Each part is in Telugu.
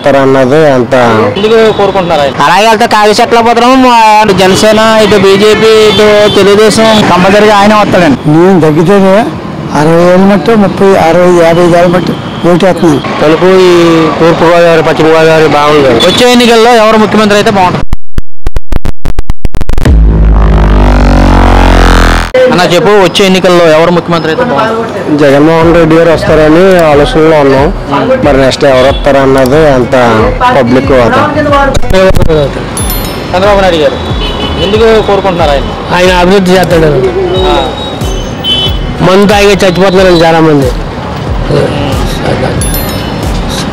వస్తారన్నది అంత కోరుకుంటున్నారు. అలాగే వెళ్తే కాగిచెట్ల భద్రం జనసేన ఇటు బీజేపీ ఇటు తెలుగుదేశం కంపల్సరిగా ఆయన వస్తాడండి. నేను తగ్గితేనే 60,000 మట్టు 30, 60, 50,000 మట్టు ఓటేస్తున్నాను. తలుపు ఈ తూర్పుగోదావరి పశ్చిమ గోదావరి బాగుంది. వచ్చే ఎన్నికల్లో ఎవరు ముఖ్యమంత్రి అయితే బాగుంటుంది అన్న చెప్పు. వచ్చే ఎన్నికల్లో ఎవరు ముఖ్యమంత్రి అయితే బాగుంటుంది? జగన్మోహన్ రెడ్డి గారు వస్తారని ఆలోచనలో ఉన్నాం. మరి నెక్స్ట్ ఎవరు వస్తారన్నది అంత పబ్లిక్ చంద్రబాబు నాయుడు గారు ఎందుకు కోరుకుంటున్నారు? ఆయన అభివృద్ధి చేస్తాడు. మందు తాగి చచ్చిపోతున్నారని చాలా మంది.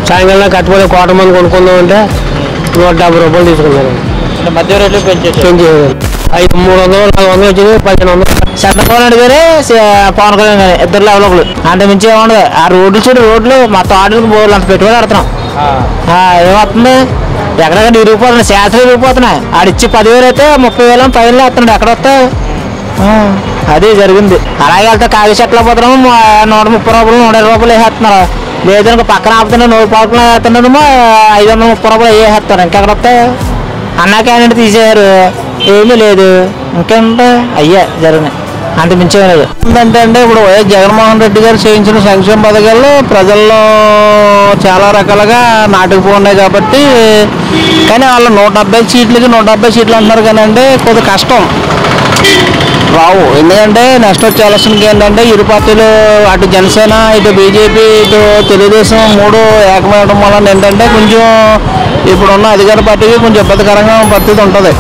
సాయంకాలం కట్టుబడి 1,000,000 మంది కొనుక్కుందాం అంటే 150 రూపాయలు తీసుకున్నారు. మధ్య రేట్లు పెంచేసారు. 300, 400 వచ్చింది, 1500. చంద్రబాబు నాయుడు గారే పవన్ కళ్యాణ్ గారు ఇద్దరు లెవెల్ అంటే మించి ఏముండదు. ఆ రోడ్లు చూడు, రోడ్లు మొత్తం ఆటలకు బోర్లు అంత పెట్టుబడి పెడుతున్నాం. ఏమవుతుంది? ఎక్కడెక్కడ ఇరిగిపోతున్నాయి, శాస్త్రం ఇరిగిపోతున్నాయి. ఆడిచ్చి 10,000 అయితే 30,000 పైన వేస్తున్నాడు. ఎక్కడ వస్తే అదే జరిగింది. అలాగే వెళ్తే కాగిచెట్ల భద్రం 130 రూపాయలు 120 రూపాయలు వేసేస్తున్నారు. లేదనుకో పక్కన ఆపుతున్నా 100 రూపాయలు వేస్తున్నామో 530 రూపాయలు వేసేస్తారు. ఇంకెక్కడ వస్తే అన్నా క్యాండిడేట్ తీసేయారు, ఏమీ లేదు. ఇంకేంటే అయ్యా జరిగినాయి అంటే మించేయలేదు. ఏంటంటే ఇప్పుడు వైఎస్ జగన్మోహన్ రెడ్డి గారు చేయించిన సంక్షేమ పథకాలు ప్రజల్లో చాలా రకాలుగా నాటుకుపోఉన్నాయి కాబట్టి, కానీ వాళ్ళు 170 సీట్లకి 170 సీట్లు అంటున్నారు. కానీ అంటే కొద్దిగా కష్టం రావు. ఎందుకంటే నెక్స్ట్ వచ్చే ఎలక్షన్కి ఏంటంటే ఇరు పార్టీలు అటు జనసేన ఇటు బీజేపీ ఇటు తెలుగుదేశం 3 ఏకమవడం వల్ల ఏంటంటే కొంచెం ఇప్పుడున్న అధికార పార్టీకి కొంచెం ఇబ్బందికరంగా పరిస్థితి ఉంటుంది.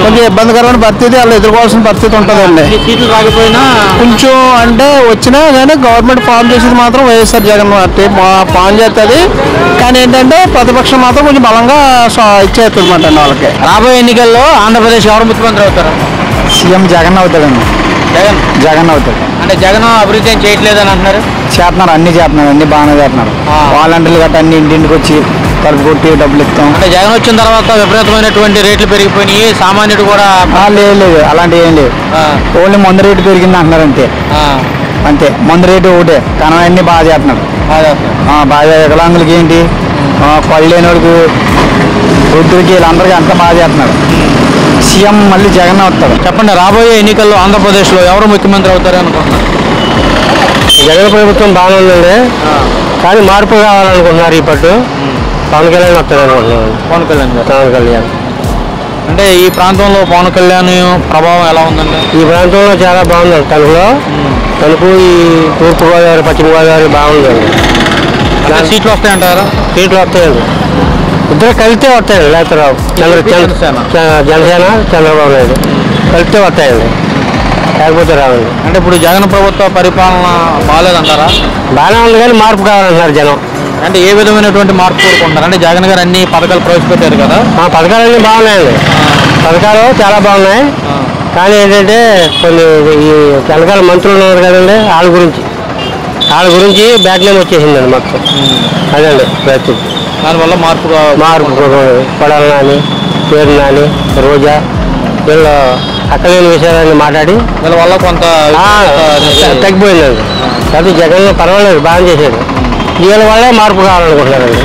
కొంచెం ఇబ్బందికరమైన పరిస్థితి వాళ్ళు ఎదుర్కోవాల్సిన పరిస్థితి ఉంటుందండి. సీట్లు రాకపోయినా కొంచెం అంటే వచ్చినా కానీ గవర్నమెంట్ ఫామ్ చేసేది మాత్రం వైఎస్ఆర్ జగన్ పార్టీ ఫామ్ చేస్తుంది. కానీ ఏంటంటే ప్రతిపక్షం మాత్రం కొంచెం బలంగా ఇచ్చేస్తుంది అన్నమాట వాళ్ళకి. రాబోయే ఎన్నికల్లో ఆంధ్రప్రదేశ్ ఎవరు ముఖ్యమంత్రి అవుతారు? సీఎం జగన్ అవుతాడండి. జగన్ అవుతాడు. అంటే జగన్ అభివృద్ధి ఏం చేయట్లేదని అంటున్నారు. చేస్తున్నారు, అన్ని చేస్తున్నారు, అన్ని బాగానే చేస్తున్నారు. వాలంటీర్లు గట్రా అన్ని ఇంటింటికి వచ్చి కలుపు కొట్టి డబ్బులు ఇస్తాం. అంటే జగన్ వచ్చిన తర్వాత విపరీతమైనటువంటి రేట్లు పెరిగిపోయినాయి. సామాన్యుడు కూడా లేదు అలాంటివి ఏం లేదు. ఓన్లీ మందు రేటు పెరిగింది అంటున్నారు అంతే. అంతే, మందు రేటు ఒకటే. కానీ అన్ని బాగా చేస్తున్నారు. బాగా వికలాంగులకి ఏంటి, పళ్ళు లేని వాళ్ళకి, వృద్ధులకి, వీళ్ళందరికీ అంతా బాగా చేస్తున్నారు. సీఎం మళ్ళీ జగన్ అవుతాడు. చెప్పండి, రాబోయే ఎన్నికల్లో ఆంధ్రప్రదేశ్లో ఎవరు ముఖ్యమంత్రి అవుతారు అనుకుంటున్నారు? జగన్ ప్రభుత్వం బాగానే ఉందండి, కానీ మార్పు కావాలనుకుంటున్నారు. ఈ పట్టు పవన్ కళ్యాణ్ వస్తాడు అనుకుంటున్నాను. పవన్ కళ్యాణ్ అంటే ఈ ప్రాంతంలో పవన్ కళ్యాణ్ ప్రభావం ఎలా ఉందండి? ఈ ప్రాంతంలో చాలా బాగుంది. తణుకు ఈ తూర్పుగోదావరి పశ్చిమ గోదావరి బాగుందండి. సీట్లు వస్తాయంటారా? సీట్లు వస్తాయండి. ఇద్దరు కలిస్తే వస్తాయండి. లేకపోతే రావు. జనసేన చంద్రబాబు నాయుడు కలిస్తే వస్తాయండి, లేకపోతే రావండి. అంటే ఇప్పుడు జగన్ ప్రభుత్వ పరిపాలన బాగాలేదంటారా? బాగానే ఉంది, కానీ మార్పు కావాలంటున్నారు జనం. అంటే ఏ విధమైనటువంటి మార్పు కోరుకుంటున్నారు? అంటే జగన్ గారు అన్ని పథకాలు ప్రవేశపెట్టారు కదా. పథకాలన్నీ బాగున్నాయండి. పథకాలు చాలా బాగున్నాయి. కానీ ఏంటంటే కొన్ని ఈ తెలంగాణ మంత్రులు ఉన్నారు కదండి, వాళ్ళ గురించి బ్యాక్ నేమ్ వచ్చేసిందండి మొత్తం. అదండి పరిస్థితి. దానివల్ల మార్పు కొడాలి నాని, పేరు నాని, రోజా వీళ్ళు అక్కలేని విషయాలన్నీ మాట్లాడి వీళ్ళ వల్ల కొంత తగ్గిపోయిందండి. అది జగన్ పర్వాలేదు, బాగా చేశాడు. వీళ్ళ వల్లే మార్పు కావాలనుకుంటున్నారండి.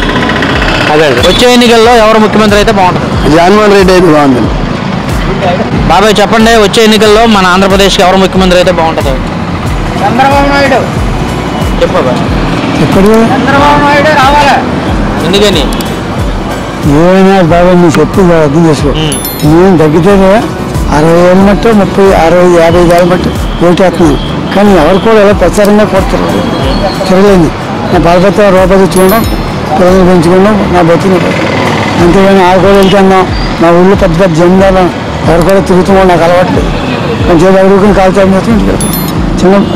అదండి. వచ్చే ఎన్నికల్లో ఎవరు ముఖ్యమంత్రి అయితే బాగుంటుంది? జగన్మోహన్ రెడ్డి అయితే బాగుందండి. బాబాయ్ చెప్పండి, వచ్చే ఎన్నికల్లో మన ఆంధ్రప్రదేశ్కి ఎవరు ముఖ్యమంత్రి అయితే బాగుంటుంది? చంద్రబాబు నాయుడు. చెప్పబా. చంద్రబాబు నాయుడు రావాలి. ఎందుకని? ఏమైనా బాబా నీ చెప్పి అర్థం చేసుకో. నేను తగ్గితేనే 60,000 మట్టు 30, 60, 50,000 మట్టు ఓటేస్తున్నాను. కానీ ఎవరు కూడా ఎలా ప్రచారంగా కొడతారు తిరగలేదు. నా బలపత్ర రూపాయలు తెచ్చుకోవడం, పిల్లలు పెంచుకోవడం నా బతిని. అంతేగాని ఆ కూడా వెళ్తున్నాం. నా ఊళ్ళో పెద్ద పెద్ద జమీందారు ఎవరు కూడా తిరుగుతున్నాం, నాకు అలవాట్లేదు. కొంచెం అడుగుకుని కాల్చాలని చేస్తాం.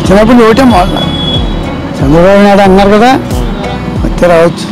చిన్నప్పుడు ఓటే మాట్లాడు. చంద్రబాబు నాయుడు అన్నారు కదా, వచ్చి రావచ్చు.